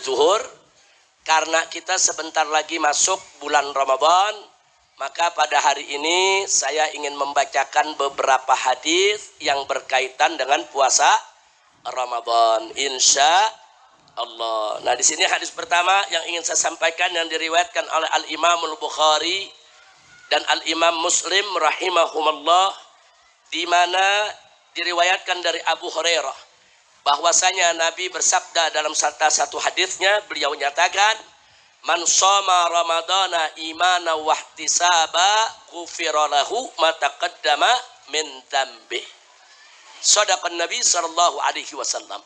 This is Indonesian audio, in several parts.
zuhur. Karena kita sebentar lagi masuk bulan Ramadan, maka pada hari ini saya ingin membacakan beberapa hadis yang berkaitan dengan puasa Ramadan, insya Allah. Nah, di sini hadis pertama yang ingin saya sampaikan yang diriwayatkan oleh Al-Imam Al-Bukhari dan Al-Imam Muslim rahimahumullah, di mana diriwayatkan dari Abu Hurairah bahwasanya Nabi bersabda dalam salah satu hadisnya, beliau menyatakan, "Man shoma Ramadana imana wa ihtisaba ghufira lahu ma taqaddama min dzambi." Shadaqan Nabi sallallahu alaihi wasallam.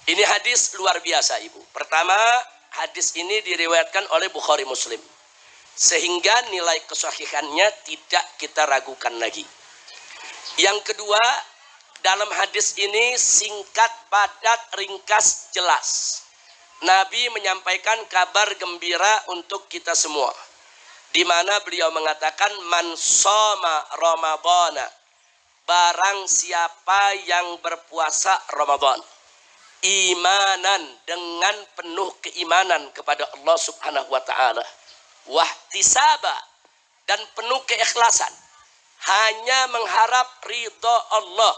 Ini hadis luar biasa, Ibu. Pertama, hadis ini diriwayatkan oleh Bukhari Muslim, sehingga nilai kesahihannya tidak kita ragukan lagi. Yang kedua, dalam hadis ini singkat, padat, ringkas, jelas. Nabi menyampaikan kabar gembira untuk kita semua, di mana beliau mengatakan, "Man shoma Ramadana," barang siapa yang berpuasa Ramadan, imanan, dengan penuh keimanan kepada Allah Subhanahu wa taala, wahtisaba, dan penuh keikhlasan, hanya mengharap ridha Allah,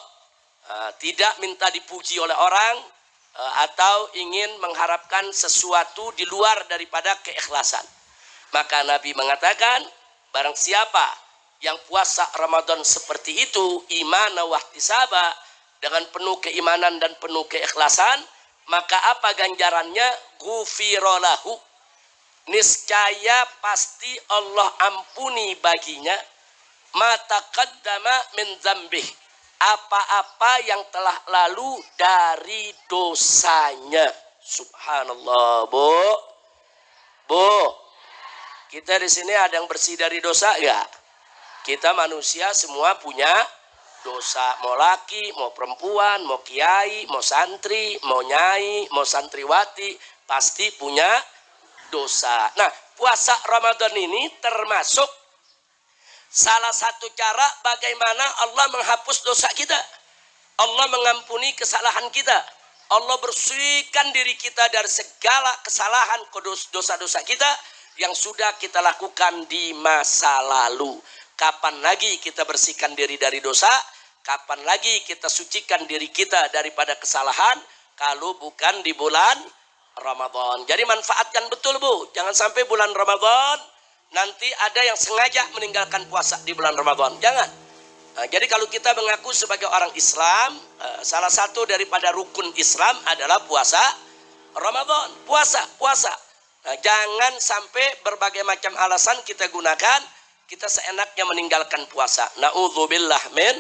tidak minta dipuji oleh orang, atau ingin mengharapkan sesuatu di luar daripada keikhlasan. Maka Nabi mengatakan, barang siapa yang puasa Ramadan seperti itu, iman wa ihtisaba, dengan penuh keimanan dan penuh keikhlasan, maka apa ganjarannya? Ghufira lahu, niscaya pasti Allah ampuni baginya, ma taqaddama min dzambih, apa-apa yang telah lalu dari dosanya. Subhanallah, Bu. Kita di sini ada yang bersih dari dosa enggak? Kita manusia semua punya dosa, mau laki, mau perempuan, mau kiai, mau santri, mau nyai, mau santriwati, pasti punya dosa. Nah, puasa Ramadan ini termasuk salah satu cara bagaimana Allah menghapus dosa kita. Allah mengampuni kesalahan kita. Allah bersihkan diri kita dari segala kesalahan, dosa-dosa kita yang sudah kita lakukan di masa lalu. Kapan lagi kita bersihkan diri dari dosa? Kapan lagi kita sucikan diri kita daripada kesalahan kalau bukan di bulan Ramadan? Jadi manfaatkan betul, Bu. Jangan sampai bulan Ramadan nanti ada yang sengaja meninggalkan puasa di bulan Ramadan. Jangan. Jadi kalau kita mengaku sebagai orang Islam, salah satu daripada rukun Islam adalah puasa Ramadan. Puasa. Jangan sampai berbagai macam alasan kita gunakan, kita seenaknya meninggalkan puasa. Na'udzubillah min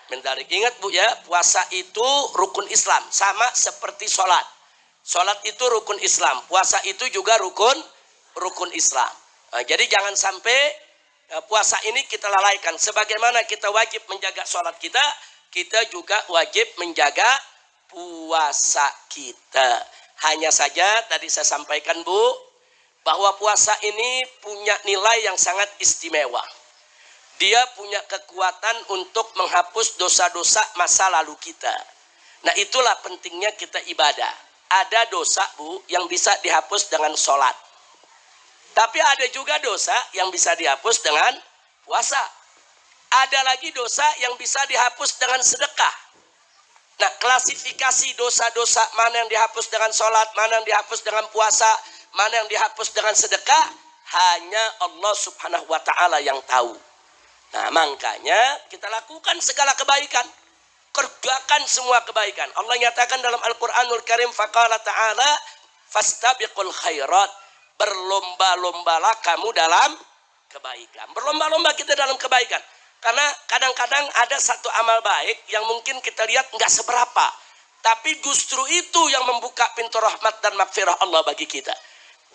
dzalik. Ingat, Bu, ya, puasa itu rukun Islam, sama seperti sholat. Sholat itu rukun Islam, puasa itu juga rukun Islam. Jadi jangan sampai puasa ini kita lalaikan. Sebagaimana kita wajib menjaga sholat kita, kita juga wajib menjaga puasa kita. Hanya saja tadi saya sampaikan, Bu, bahwa puasa ini punya nilai yang sangat istimewa. Dia punya kekuatan untuk menghapus dosa-dosa masa lalu kita. Nah, itulah pentingnya kita ibadah. Ada dosa, Bu, yang bisa dihapus dengan sholat. Tapi ada juga dosa yang bisa dihapus dengan puasa. Ada lagi dosa yang bisa dihapus dengan sedekah. Nah, klasifikasi dosa-dosa mana yang dihapus dengan sholat, mana yang dihapus dengan puasa, mana yang dihapus dengan sedekah, hanya Allah Subhanahu wa ta'ala yang tahu. Nah, makanya kita lakukan segala kebaikan. Kerjakan semua kebaikan. Allah nyatakan dalam Al-Quranul Karim, faqala ta'ala, fastabiqul khairat. Berlomba-lombalah kamu dalam kebaikan. Berlomba-lomba kita dalam kebaikan. Karena kadang-kadang ada satu amal baik yang mungkin kita lihat nggak seberapa. Tapi justru itu yang membuka pintu rahmat dan maghfirah Allah bagi kita.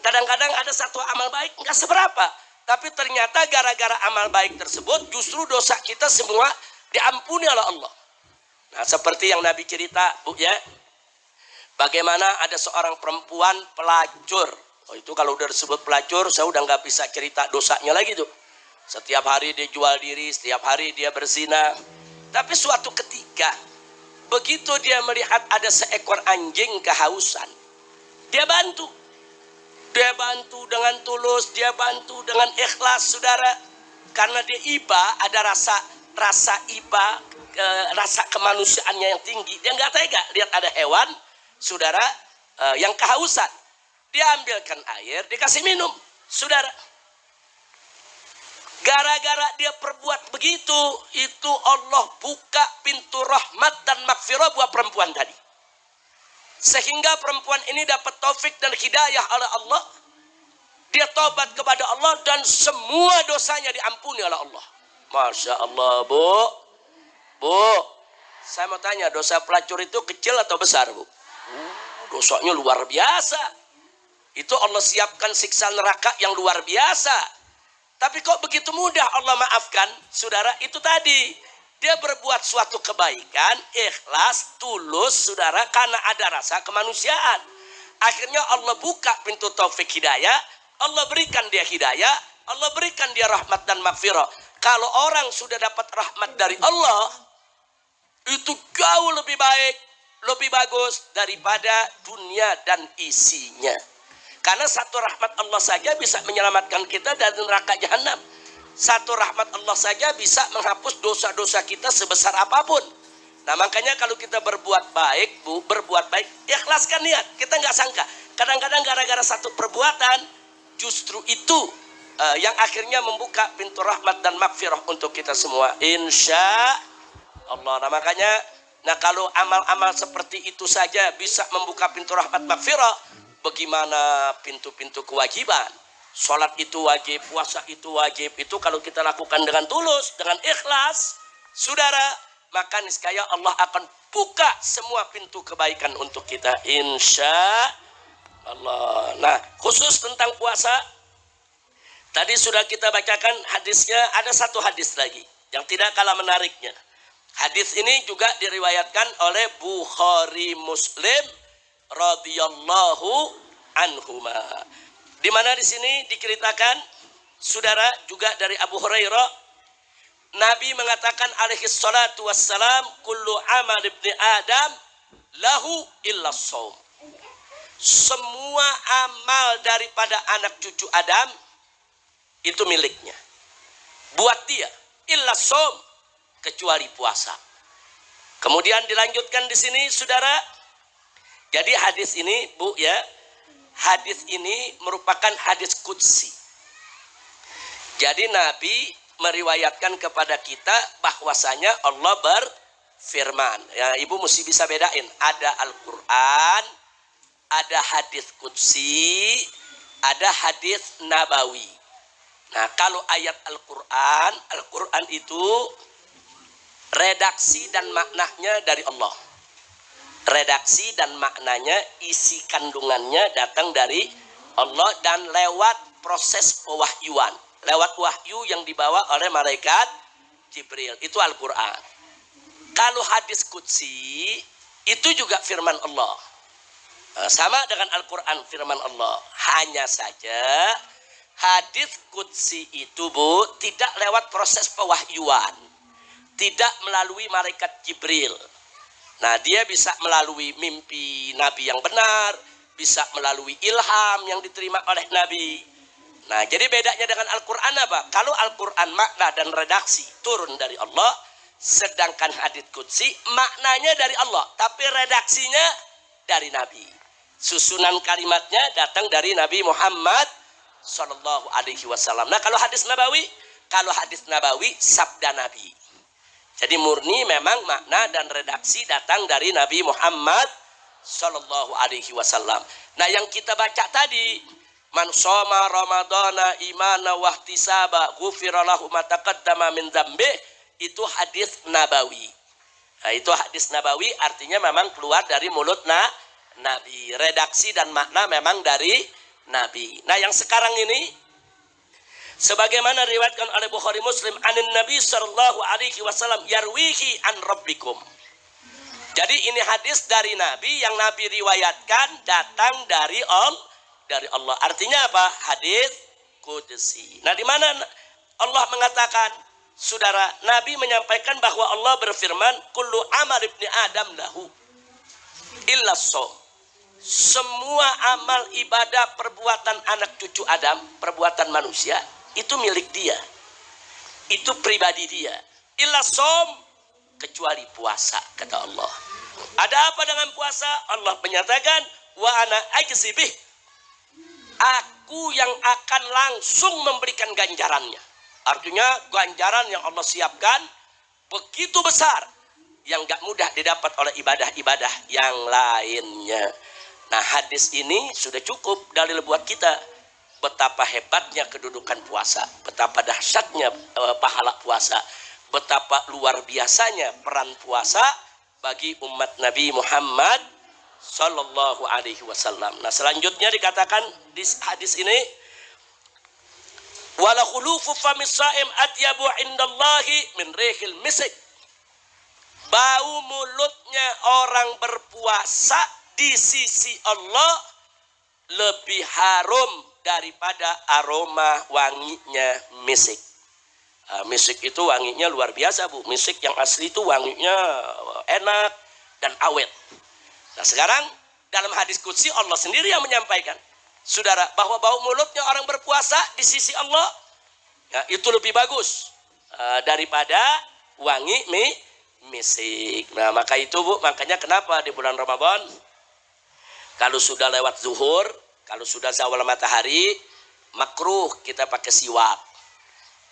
Kadang-kadang ada satu amal baik nggak seberapa. Tapi ternyata gara-gara amal baik tersebut justru dosa kita semua diampuni oleh Allah. Nah, seperti yang Nabi cerita, Bu, ya. Bagaimana ada seorang perempuan pelacur. Oh, itu kalau udah disebut pelacur, saya udah nggak bisa cerita dosanya lagi tuh. Setiap hari dia jual diri, setiap hari dia berzina. Tapi suatu ketika, begitu dia melihat ada seekor anjing kehausan, Dia bantu. Dia bantu dengan tulus, dia bantu dengan ikhlas, saudara. Karena dia iba, ada rasa iba, rasa kemanusiaannya yang tinggi. Dia nggak tega lihat ada hewan, saudara, yang kehausan. Dia ambilkan air, dikasih minum, saudara. Gara-gara dia perbuat begitu, itu Allah buka pintu rahmat dan maghfirah buat perempuan tadi. Sehingga perempuan ini dapat taufik dan hidayah oleh Allah. Dia tobat kepada Allah dan semua dosanya diampuni oleh Allah. Masya Allah, Bu. Bu, saya mau tanya, dosa pelacur itu kecil atau besar, Bu? Dosanya luar biasa. Itu Allah siapkan siksa neraka yang luar biasa. Tapi kok begitu mudah Allah maafkan? Saudara, itu tadi. Dia berbuat suatu kebaikan, ikhlas, tulus, saudara, karena ada rasa kemanusiaan. Akhirnya Allah buka pintu taufik hidayah, Allah berikan dia hidayah, Allah berikan dia rahmat dan maghfirah. Kalau orang sudah dapat rahmat dari Allah, itu jauh lebih baik, lebih bagus daripada dunia dan isinya. Karena satu rahmat Allah saja bisa menyelamatkan kita dari neraka jahanam. Satu rahmat Allah saja bisa menghapus dosa-dosa kita sebesar apapun. Nah, makanya kalau kita berbuat baik, Bu, berbuat baik, ikhlaskan niat. Kita nggak sangka. Kadang-kadang gara-gara satu perbuatan, justru itu yang akhirnya membuka pintu rahmat dan maghfirah untuk kita semua. Insya Allah. Nah, makanya, kalau amal-amal seperti itu saja bisa membuka pintu rahmat maghfirah, bagaimana pintu-pintu kewajiban? Sholat itu wajib, puasa itu wajib. Itu kalau kita lakukan dengan tulus, dengan ikhlas, saudara, maka niscaya Allah akan buka semua pintu kebaikan untuk kita. Insya Allah. Nah, khusus tentang puasa, tadi sudah kita bacakan hadisnya. Ada satu hadis lagi yang tidak kalah menariknya. Hadis ini juga diriwayatkan oleh Bukhari Muslim radhiyallahu anhuma. Di mana di sini diceritakan, saudara, juga dari Abu Hurairah, Nabi mengatakan alaihi salatu wassalam, kullu amal ibni Adam lahu illa shaum. Semua amal daripada anak cucu Adam itu miliknya, buat dia, illa shaum, kecuali puasa. Kemudian dilanjutkan di sini, saudara. Jadi hadis ini, Bu, ya, hadis ini merupakan hadis qudsi. Jadi Nabi meriwayatkan kepada kita bahwasanya Allah berfirman. Ya, Ibu mesti bisa bedain. Ada Al-Quran, ada hadis qudsi, ada hadis nabawi. Nah, kalau ayat Al-Quran itu redaksi dan maknanya dari Allah. Redaksi dan maknanya, isi kandungannya datang dari Allah dan lewat proses pewahyuan, lewat wahyu yang dibawa oleh malaikat Jibril. Itu Al-Quran. Kalau hadis qudsi itu juga firman Allah, sama dengan Al-Quran firman Allah. Hanya saja hadis qudsi itu, Bu, tidak lewat proses pewahyuan, tidak melalui malaikat Jibril. Nah, dia bisa melalui mimpi Nabi yang benar, bisa melalui ilham yang diterima oleh Nabi. Nah, jadi bedanya dengan Al-Quran apa? Kalau Al-Quran makna dan redaksi turun dari Allah, sedangkan hadits qudsi maknanya dari Allah, tapi redaksinya dari Nabi. Susunan kalimatnya datang dari Nabi Muhammad Sallallahu Alaihi Wasallam. Nah, kalau hadis Nabawi sabda Nabi. Jadi murni memang makna dan redaksi datang dari Nabi Muhammad Sallallahu Alaihi Wasallam. Nah, yang kita baca tadi, man shoma ramadhana imana wahtisaba ghufira lahu ma taqaddama min dzambi, itu hadis Nabawi. Nah, itu hadis Nabawi artinya memang keluar dari mulut Nabi. Redaksi dan makna memang dari Nabi. Nah, yang sekarang ini sebagaimana riwayatkan oleh Bukhari Muslim, anin Nabi sallallahu alaihi wasallam yarwihi an rabbikum. Jadi ini hadis dari Nabi yang Nabi riwayatkan datang dari Allah. Artinya apa? Hadis qudsi. Nah, di mana Allah mengatakan, saudara, Nabi menyampaikan bahwa Allah berfirman, kullu amal ibni Adam lahu illa shaum. semua amal ibadah perbuatan anak cucu Adam, perbuatan manusia, itu milik dia. Itu pribadi dia. Illa som, kecuali puasa, kata Allah. Ada apa dengan puasa? Allah menyatakan, wa ana ajzibih. Aku yang akan langsung memberikan ganjarannya. Artinya ganjaran yang Allah siapkan begitu besar, yang gak mudah didapat oleh ibadah-ibadah yang lainnya. Nah, hadis ini sudah cukup dalil buat kita betapa hebatnya kedudukan puasa, betapa dahsyatnya pahala puasa, betapa luar biasanya peran puasa bagi umat Nabi Muhammad sallallahu alaihi wasallam. Nah, selanjutnya dikatakan di hadis ini, wala khulufu famis shaim atyabu indallahi min rihil misik. Bau mulutnya orang berpuasa di sisi Allah lebih harum daripada aroma wanginya misik. Misik itu wanginya luar biasa, Bu. Misik yang asli itu wanginya enak dan awet. Nah, sekarang dalam hadis qudsi Allah sendiri yang menyampaikan, saudara, bahwa bau mulutnya orang berpuasa di sisi Allah, ya, itu lebih bagus daripada wangi misik. Nah, maka itu, Bu, makanya kenapa di bulan Ramadan kalau sudah lewat zuhur, kalau sudah zawal matahari, makruh kita pakai siwak,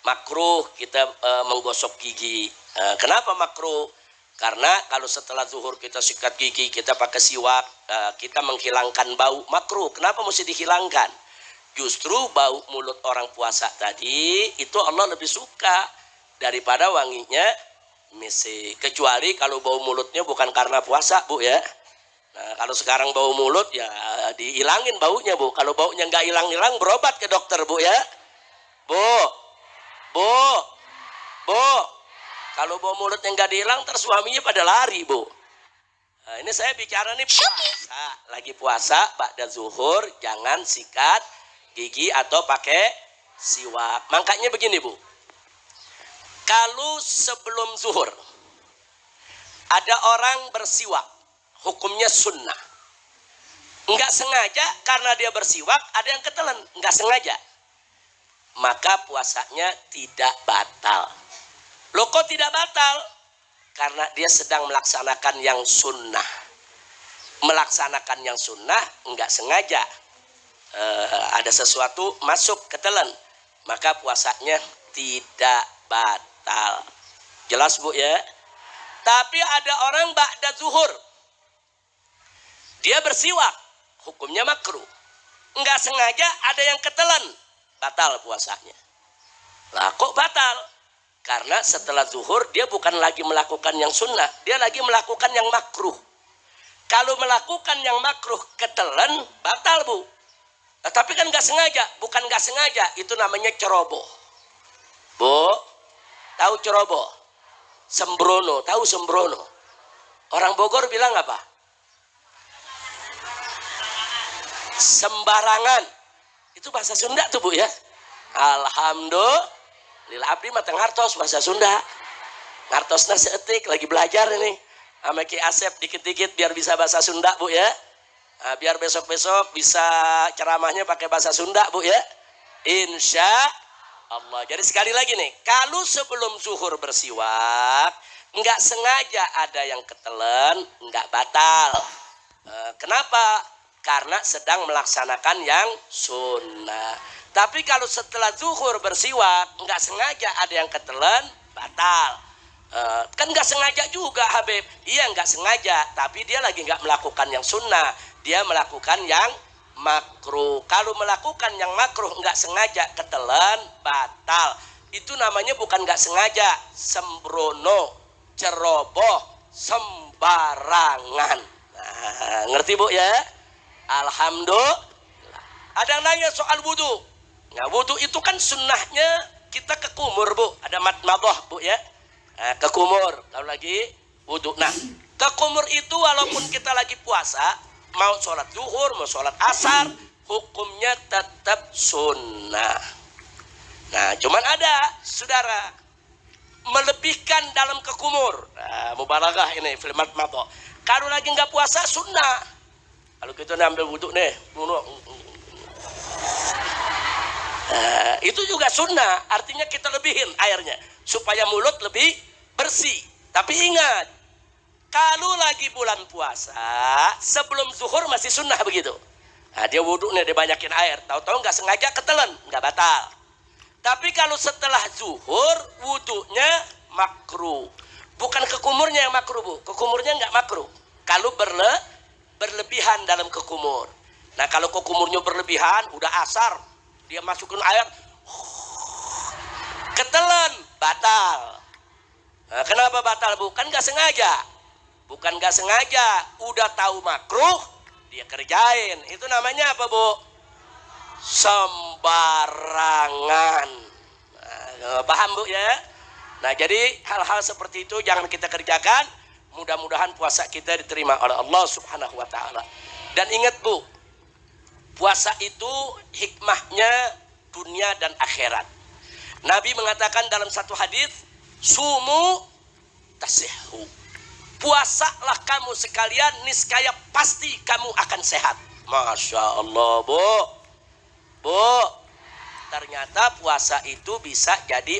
makruh kita menggosok gigi. Kenapa makruh? Karena kalau setelah zuhur kita sikat gigi, kita pakai siwak, kita menghilangkan bau, makruh. Kenapa mesti dihilangkan? Justru bau mulut orang puasa tadi itu Allah lebih suka daripada wanginya misik. Kecuali kalau bau mulutnya bukan karena puasa, Bu, ya. Nah, kalau sekarang bau mulut ya dihilangin baunya, Bu. Kalau baunya nggak hilang-hilang, berobat ke dokter, Bu, ya. Bu. Kalau bau mulutnya nggak dihilang, terus suaminya pada lari, Bu. Nah, ini saya bicara nih puasa. Lagi puasa, ba'da zuhur, jangan sikat gigi atau pakai siwak. Makanya begini, Bu. Kalau sebelum zuhur ada orang bersiwak, hukumnya sunnah. Enggak sengaja karena dia bersiwak, ada yang ketelan, enggak sengaja, maka puasanya tidak batal. Loh, kok tidak batal? Karena dia sedang melaksanakan yang sunnah. Melaksanakan yang sunnah enggak sengaja, ada sesuatu masuk ketelan, maka puasanya tidak batal. Jelas, Bu, ya? Tapi ada orang ba'da zuhur, dia bersiwak, hukumnya makruh. Enggak sengaja ada yang ketelan, batal puasanya. Lah, kok batal? Karena setelah zuhur dia bukan lagi melakukan yang sunnah, dia lagi melakukan yang makruh. Kalau melakukan yang makruh ketelan, batal, Bu. Nah, tapi kan enggak sengaja, bukan enggak sengaja, itu namanya ceroboh. Bu, tahu ceroboh? Sembrono, tahu sembrono? Orang Bogor bilang apa? Sembarangan. Itu bahasa Sunda tuh, Bu, ya. Alhamdulillah abdi mateng ngartos bahasa Sunda. Ngartosna seetik lagi belajar ini. Sama Ki Asep dikit-dikit biar bisa bahasa Sunda, Bu, ya. Nah, biar besok-besok bisa ceramahnya pakai bahasa Sunda, Bu, ya. Insya Allah. Jadi sekali lagi nih, kalau sebelum zuhur bersiwak, nggak sengaja ada yang ketelan, nggak batal. Kenapa? Karena sedang melaksanakan yang sunnah. Tapi kalau setelah zuhur bersiwak, nggak sengaja ada yang ketelan, batal. Kan nggak sengaja juga, Habib. Iya, nggak sengaja, tapi dia lagi nggak melakukan yang sunnah, dia melakukan yang makruh. Kalau melakukan yang makruh nggak sengaja ketelan, batal. Itu namanya bukan nggak sengaja, sembrono, ceroboh, sembarangan. Nah, ngerti, Bu, ya? Alhamdulillah. Ada yang nanya soal wudu. Nah, wudu itu kan sunnahnya kita ke kumur, Bu. Ada madmadah, Bu, ya. Nah, ke kumur kalau lagi wudu. Nah, ke kumur itu walaupun kita lagi puasa, mau sholat zuhur, mau sholat asar, hukumnya tetap sunnah. Nah, cuman ada, saudara, melebihkan dalam kekumur. Nah, mubalaghah ini, filmat mato. Kalau lagi nggak puasa, sunnah. Kalau kita ambil wudhu nih, itu juga sunnah, artinya kita lebihin airnya supaya mulut lebih bersih. Tapi ingat, kalau lagi bulan puasa sebelum zuhur masih sunnah begitu. Nah, dia wudhu nih, dia banyakin air, tahu-tahu nggak sengaja ketelan, nggak batal. Tapi kalau setelah zuhur wudhunya makruh. Bukan kekumurnya yang makruh, Bu. Kekumurnya nggak makruh kalau berlebihan dalam kekumur. Nah, kalau kekumurnya berlebihan udah asar, dia masukin air, ketelan, batal. Nah, kenapa batal, Bu? Kan nggak sengaja. Bukan nggak sengaja, udah tahu makruh, dia kerjain. Itu namanya apa, Bu? Sembarangan. Nah, paham, Bu, ya? Nah, jadi hal-hal seperti itu jangan kita kerjakan. Mudah-mudahan puasa kita diterima oleh Allah Subhanahu wa Ta'ala. Dan ingat, Bu, puasa itu hikmahnya dunia dan akhirat. Nabi mengatakan dalam satu hadis, sumu tasihhu. Puasalah kamu sekalian, niscaya pasti kamu akan sehat. Masya Allah, Bu. Bu, ternyata puasa itu bisa jadi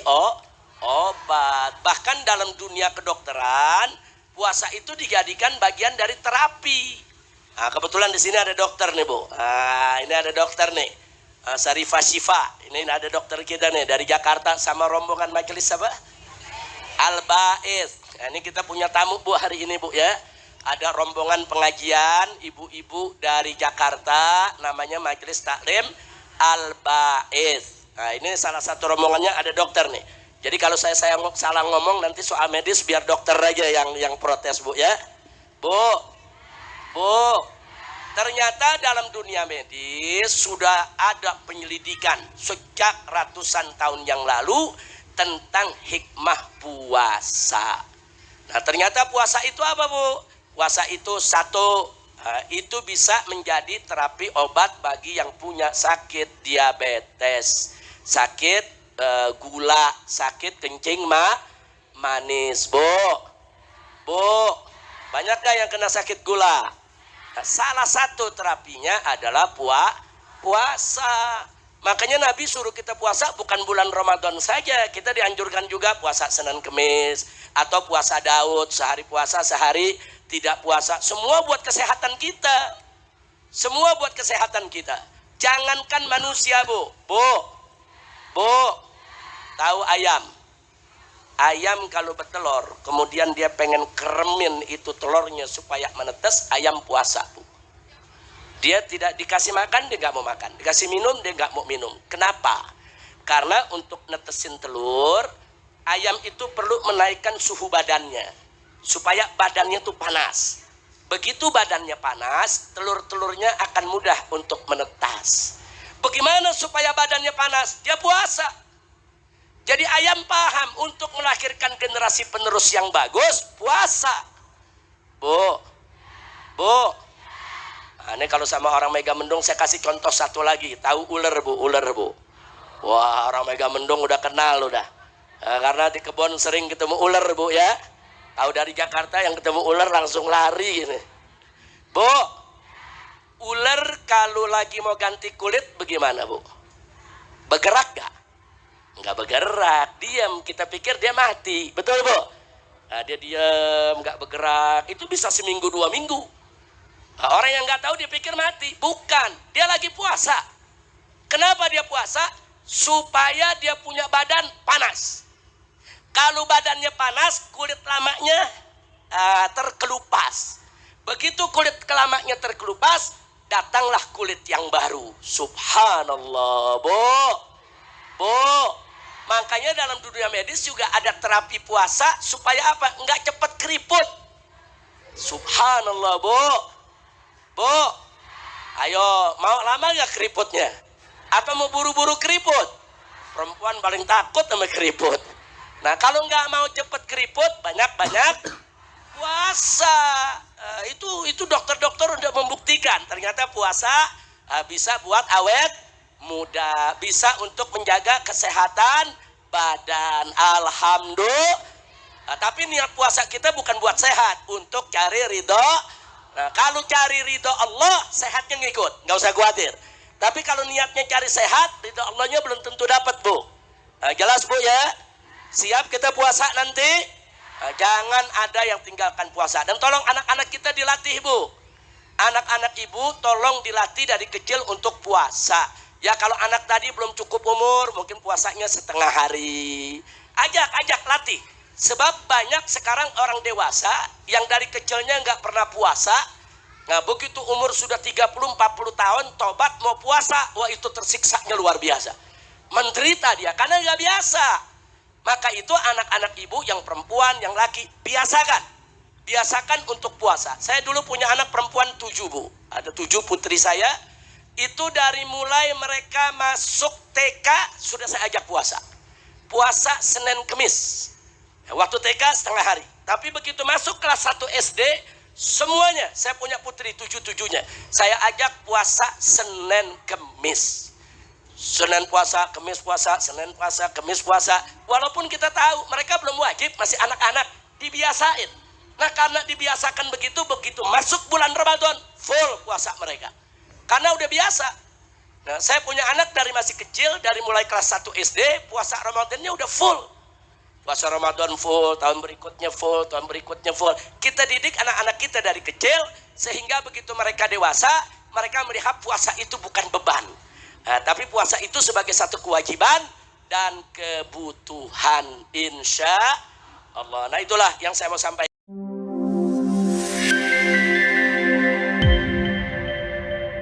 obat. Bahkan dalam dunia kedokteran, puasa itu dijadikan bagian dari terapi. Nah, kebetulan di sini ada dokter nih, Bu. Nah, ini ada dokter nih, Sarifah Syifa. Ini ada dokter kita nih dari Jakarta sama rombongan majelis apa? Al-Ba'is. Nah, ini kita punya tamu, Bu, hari ini, Bu, ya. Ada rombongan pengajian ibu-ibu dari Jakarta, namanya Majelis Taklim Al-Ba'is. Nah, ini salah satu rombongannya ada dokter nih. Jadi kalau saya salah ngomong nanti soal medis biar dokter aja yang protes, Bu, ya. Bu, ternyata dalam dunia medis sudah ada penyelidikan sejak ratusan tahun yang lalu tentang hikmah puasa. Nah, ternyata puasa itu apa, Bu? Puasa itu itu bisa menjadi terapi obat bagi yang punya sakit diabetes, sakit gula, sakit kencing manis, Bu. Banyak gak yang kena sakit gula? Nah, salah satu terapinya adalah puasa. Makanya Nabi suruh kita puasa bukan bulan Ramadan saja. Kita dianjurkan juga puasa Senin Kemis atau puasa Daud, sehari puasa sehari tidak puasa. Semua buat kesehatan kita. Semua buat kesehatan kita. Jangankan manusia, Bu. Tahu ayam? Ayam kalau bertelur, kemudian dia pengen keremin itu telurnya supaya menetes, ayam puasa, Bu. Dia tidak dikasih makan, dia nggak mau makan. Dikasih minum, dia nggak mau minum. Kenapa? Karena untuk netesin telur, ayam itu perlu menaikkan suhu badannya, supaya badannya itu panas. Begitu badannya panas, telur-telurnya akan mudah untuk menetas. Bagaimana supaya badannya panas? Dia puasa. Jadi ayam paham untuk melahirkan generasi penerus yang bagus, puasa. Bu. Nah, ini kalau sama orang Megamendung saya kasih contoh satu lagi. Tahu ular, Bu? Wah, orang Megamendung udah kenal udah. Nah, karena di kebun sering ketemu ular, Bu, ya. Tahu dari Jakarta yang ketemu ular langsung lari ini. Bu, ular kalau lagi mau ganti kulit bagaimana, Bu? Bergerak gak? Nggak bergerak, diam. Kita pikir dia mati, betul, Bu? Nah, dia diam, nggak bergerak. Itu bisa seminggu 2 minggu. Nah, orang yang nggak tahu dia pikir mati. Bukan, dia lagi puasa. Kenapa dia puasa? Supaya dia punya badan panas. Kalau badannya panas, kulit lamanya terkelupas. Begitu kulit lamanya terkelupas, datanglah kulit yang baru. Subhanallah, Bu. Makanya dalam dunia medis juga ada terapi puasa supaya apa? Enggak cepat keriput. Subhanallah, Bu. Ayo, mau lama gak keriputnya? Atau mau buru-buru keriput? Perempuan paling takut sama keriput. Nah, kalau nggak mau cepat keriput, banyak-banyak puasa. Itu dokter-dokter udah membuktikan. Ternyata puasa bisa buat awet muda, bisa untuk menjaga kesehatan badan. Alhamdulillah. Tapi niat puasa kita bukan buat sehat, untuk cari ridho Nah, kalau cari ridho Allah, sehatnya ngikut, nggak usah khawatir. Tapi kalau niatnya cari sehat, ridho Allahnya belum tentu dapat, Bu. Nah, jelas, Bu ya? Siap kita puasa nanti? Nah, jangan ada yang tinggalkan puasa. Dan tolong anak-anak kita dilatih, Bu. Anak-anak ibu tolong dilatih dari kecil untuk puasa. Ya kalau anak tadi belum cukup umur, mungkin puasanya setengah hari. Ajak latih. Sebab banyak sekarang orang dewasa yang dari kecilnya nggak pernah puasa. Nah begitu umur sudah 30-40 tahun tobat mau puasa, wah itu tersiksanya luar biasa. Menderita dia karena nggak biasa. Maka itu anak-anak ibu yang perempuan, yang laki, biasakan untuk puasa. Saya dulu punya anak perempuan 7, Bu. Ada 7 putri saya. Itu dari mulai mereka masuk TK sudah saya ajak puasa. Puasa Senin Kemis. Waktu TK setengah hari. Tapi begitu masuk kelas 1 SD, semuanya, saya punya putri 7-7-nya, saya ajak puasa Senin Kemis. Senin puasa, Kemis puasa, Senin puasa, Kemis puasa. Walaupun kita tahu mereka belum wajib, masih anak-anak, dibiasain. Nah karena dibiasakan begitu masuk bulan Ramadan, full puasa mereka. Karena udah biasa. Nah saya punya anak dari masih kecil, dari mulai kelas 1 SD, puasa Ramadannya udah full. Puasa Ramadan full, tahun berikutnya full, tahun berikutnya full. Kita didik anak-anak kita dari kecil, sehingga begitu mereka dewasa, mereka melihat puasa itu bukan beban. Nah, tapi puasa itu sebagai satu kewajiban dan kebutuhan, insya Allah. Nah itulah yang saya mau sampaikan.